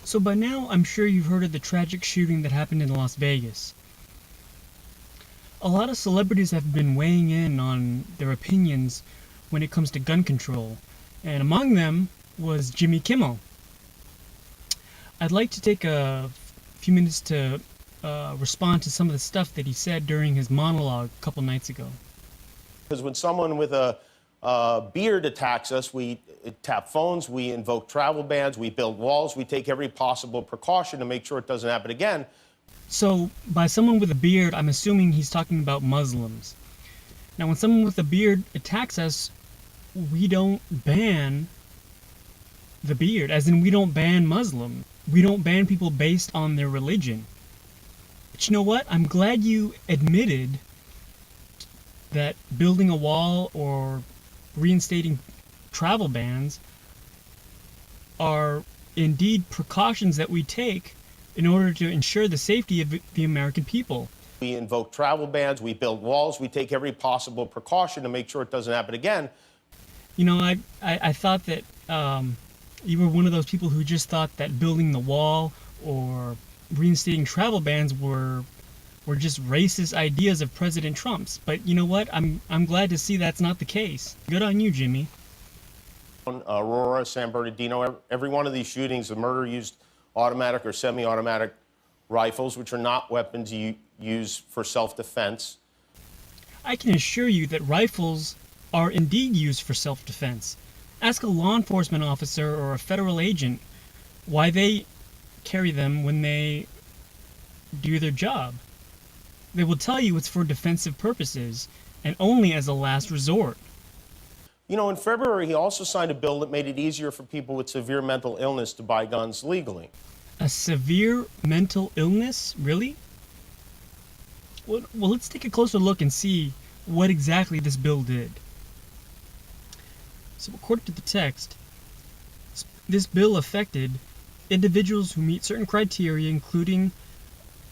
So by now, I'm sure you've heard of the tragic shooting that happened in Las Vegas. A lot of celebrities have been weighing in on their opinions when it comes to gun control, and among them was Jimmy Kimmel. I'd like to take a few minutes to respond to some of the stuff that he said during his monologue a couple nights ago. Because when someone with a beard attacks us, we tap phones, we invoke travel bans, we build walls, we take every possible precaution to make sure it doesn't happen again. So, by someone with a beard, I'm assuming he's talking about Muslims. Now, when someone with a beard attacks us, we don't ban the beard, as in we don't ban Muslim. We don't ban people based on their religion. But you know what? I'm glad you admitted that building a wall or reinstating travel bans are indeed precautions that we take in order to ensure the safety of the American people. We invoke travel bans, we build walls, we take every possible precaution to make sure it doesn't happen again. You know, I thought that you were one of those people who just thought that building the wall or reinstating travel bans were just racist ideas of President Trump's. But you know what? I'm glad to see that's not the case. Good on you, Jimmy. Aurora, San Bernardino, every one of these shootings, the murder used automatic or semi-automatic rifles, which are not weapons you use for self-defense. I can assure you that rifles are indeed used for self-defense. Ask a law enforcement officer or a federal agent why they carry them when they do their job. They will tell you it's for defensive purposes and only as a last resort. You know, in February, he also signed a bill that made it easier for people with severe mental illness to buy guns legally. A severe mental illness? Really? Well, let's take a closer look and see what exactly this bill did. So, according to the text, this bill affected individuals who meet certain criteria, including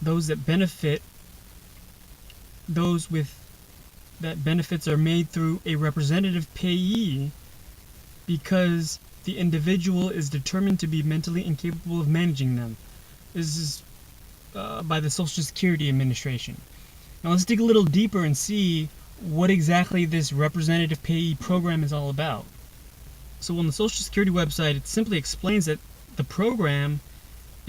those that benefit those with that benefits are made through a representative payee because the individual is determined to be mentally incapable of managing them. This is by the Social Security Administration. Now let's dig a little deeper and see what exactly this representative payee program is all about. So on the Social Security website, it simply explains that the program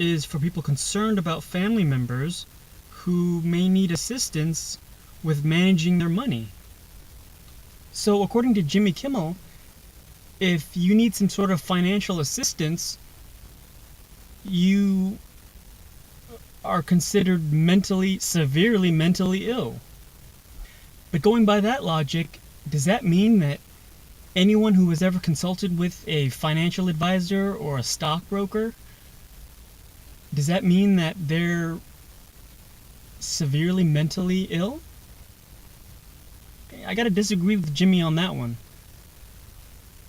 is for people concerned about family members who may need assistance with managing their money. So according to Jimmy Kimmel, if you need some sort of financial assistance, you are considered severely mentally ill. But going by that logic, does that mean that anyone who has ever consulted with a financial advisor or a stockbroker, does that mean that they're severely mentally ill? I gotta disagree with Jimmy on that one.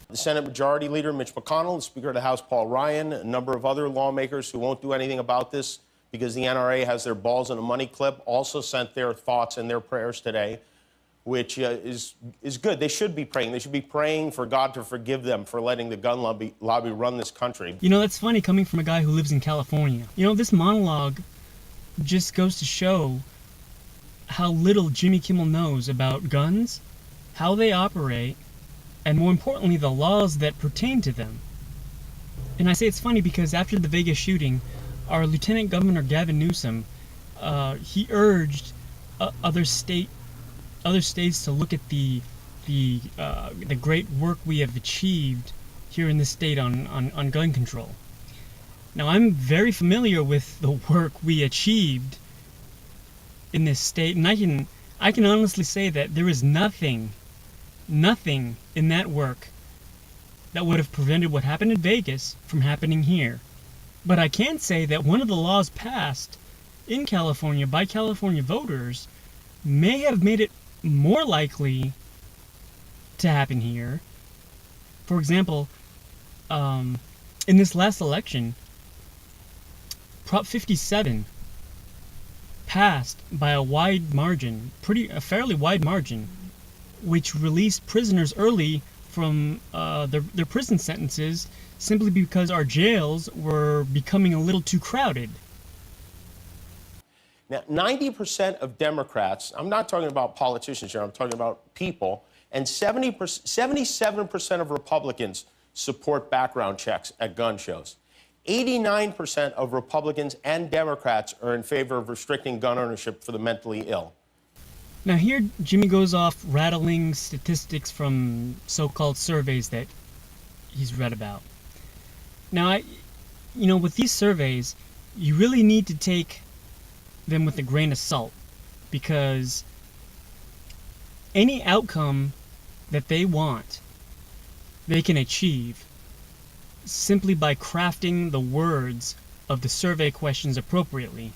The Senate Majority Leader Mitch McConnell, the Speaker of the House Paul Ryan, a number of other lawmakers who won't do anything about this because the NRA has their balls in a money clip, also sent their thoughts and their prayers today, which is good. They should be praying. They should be praying for God to forgive them for letting the gun lobby run this country. You know, that's funny coming from a guy who lives in California. You know, this monologue just goes to show how little Jimmy Kimmel knows about guns, how they operate, and more importantly, the laws that pertain to them. And I say it's funny because after the Vegas shooting, our Lieutenant Governor Gavin Newsom, he urged other states to look at the great work we have achieved here in this state on gun control. Now, I'm very familiar with the work we achieved in this state, and I can honestly say that there is nothing in that work that would have prevented what happened in Vegas from happening here. But I can say that one of the laws passed in California by California voters may have made it more likely to happen here. For example, in this last election, Prop 57 passed by a wide margin, a fairly wide margin, which released prisoners early from their prison sentences simply because our jails were becoming a little too crowded. Now, 90% of Democrats, I'm not talking about politicians here, I'm talking about people, and 77% of Republicans support background checks at gun shows. 89% of Republicans and Democrats are in favor of restricting gun ownership for the mentally ill. Now here Jimmy goes off rattling statistics from so-called surveys that he's read about. Now, with these surveys, you really need to take them with a grain of salt, because any outcome that they want, they can achieve simply by crafting the words of the survey questions appropriately.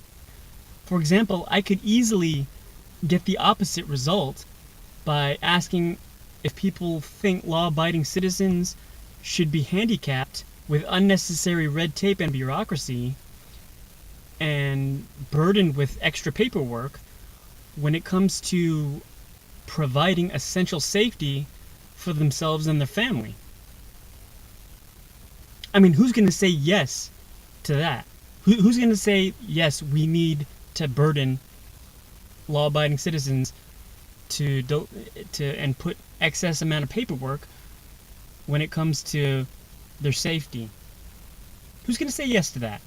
For example, I could easily get the opposite result by asking if people think law-abiding citizens should be handicapped with unnecessary red tape and bureaucracy and burdened with extra paperwork when it comes to providing essential safety for themselves and their family. I mean, who's going to say yes to that? Who's going to say, yes, we need to burden law-abiding citizens to and put excess amount of paperwork when it comes to their safety? Who's going to say yes to that?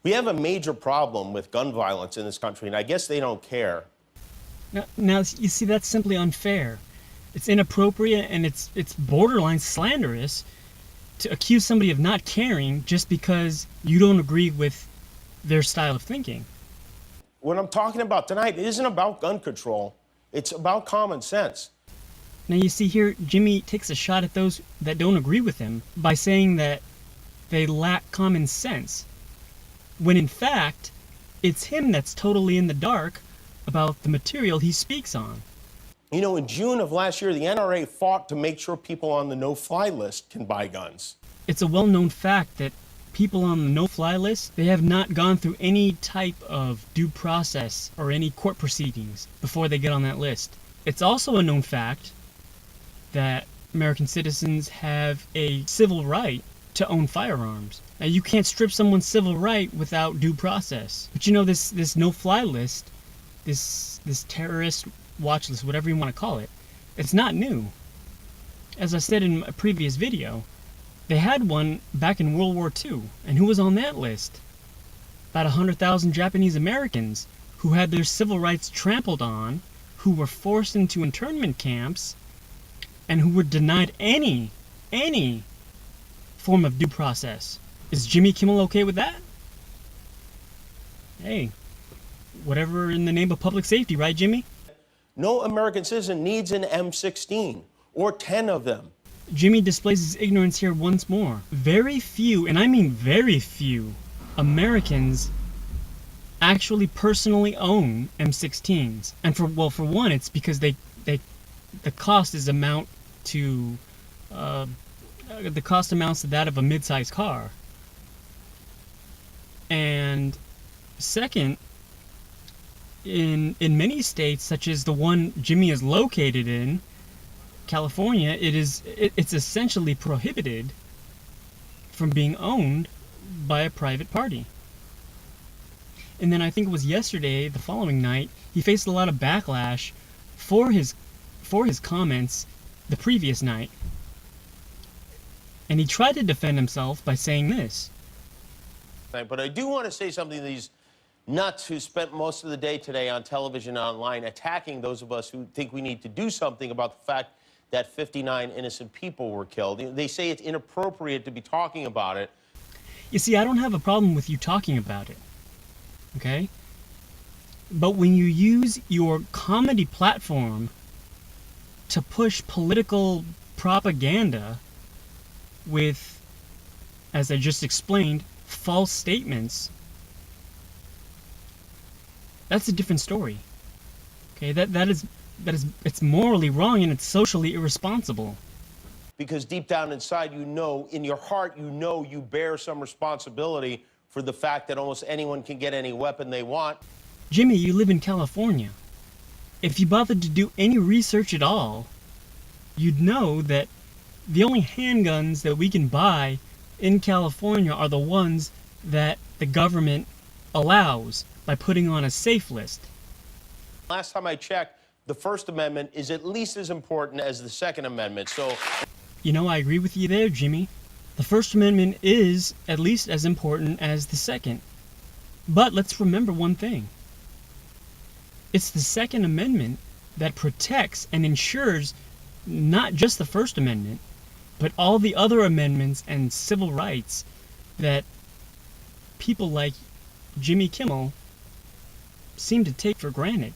We have a major problem with gun violence in this country, and I guess they don't care. Now you see, that's simply unfair. It's inappropriate, and it's borderline slanderous to accuse somebody of not caring just because you don't agree with their style of thinking. What I'm talking about tonight isn't about gun control. It's about common sense. Now you see here, Jimmy takes a shot at those that don't agree with him by saying that they lack common sense, when in fact, it's him that's totally in the dark about the material he speaks on. You know, in June of last year, the NRA fought to make sure people on the no-fly list can buy guns. It's a well-known fact that people on the no-fly list, they have not gone through any type of due process or any court proceedings before they get on that list. It's also a known fact that American citizens have a civil right to own firearms. Now, you can't strip someone's civil right without due process. But this no-fly list, this terrorist watch list, whatever you want to call it, it's not new. As I said in a previous video, they had one back in World War II, and who was on that list? About 100,000 Japanese Americans who had their civil rights trampled on, who were forced into internment camps, and who were denied any form of due process. Is Jimmy Kimmel okay with that? Hey, whatever in the name of public safety, right, Jimmy? No American citizen needs an M16, or 10 of them. Jimmy displays his ignorance here once more. Very few, and I mean very few, Americans actually personally own M16s. And for one, it's because the cost amounts to that of a mid-sized car. And second, in many states, such as the one Jimmy is located in, California, it's essentially prohibited from being owned by a private party. And then I think it was yesterday, the following night, he faced a lot of backlash for his comments the previous night. And he tried to defend himself by saying this. But I do want to say something to these nuts who spent most of the day today on television and online attacking those of us who think we need to do something about the fact that 59 innocent people were killed. They say it's inappropriate to be talking about it. You see, I don't have a problem with you talking about it, okay? But when you use your comedy platform to push political propaganda with, as I just explained, false statements, that's a different story. Okay, that is it's morally wrong and it's socially irresponsible. Because deep down inside, you know, in your heart, you bear some responsibility for the fact that almost anyone can get any weapon they want. Jimmy, you live in California. If you bothered to do any research at all, you'd know that the only handguns that we can buy in California are the ones that the government allows by putting on a safe list. Last time I checked, the First Amendment is at least as important as the Second Amendment. So, You know, I agree with you there, Jimmy. The First Amendment is at least as important as the Second. But let's remember one thing. It's the Second Amendment that protects and ensures not just the First Amendment, but all the other amendments and civil rights that people like Jimmy Kimmel seem to take for granted.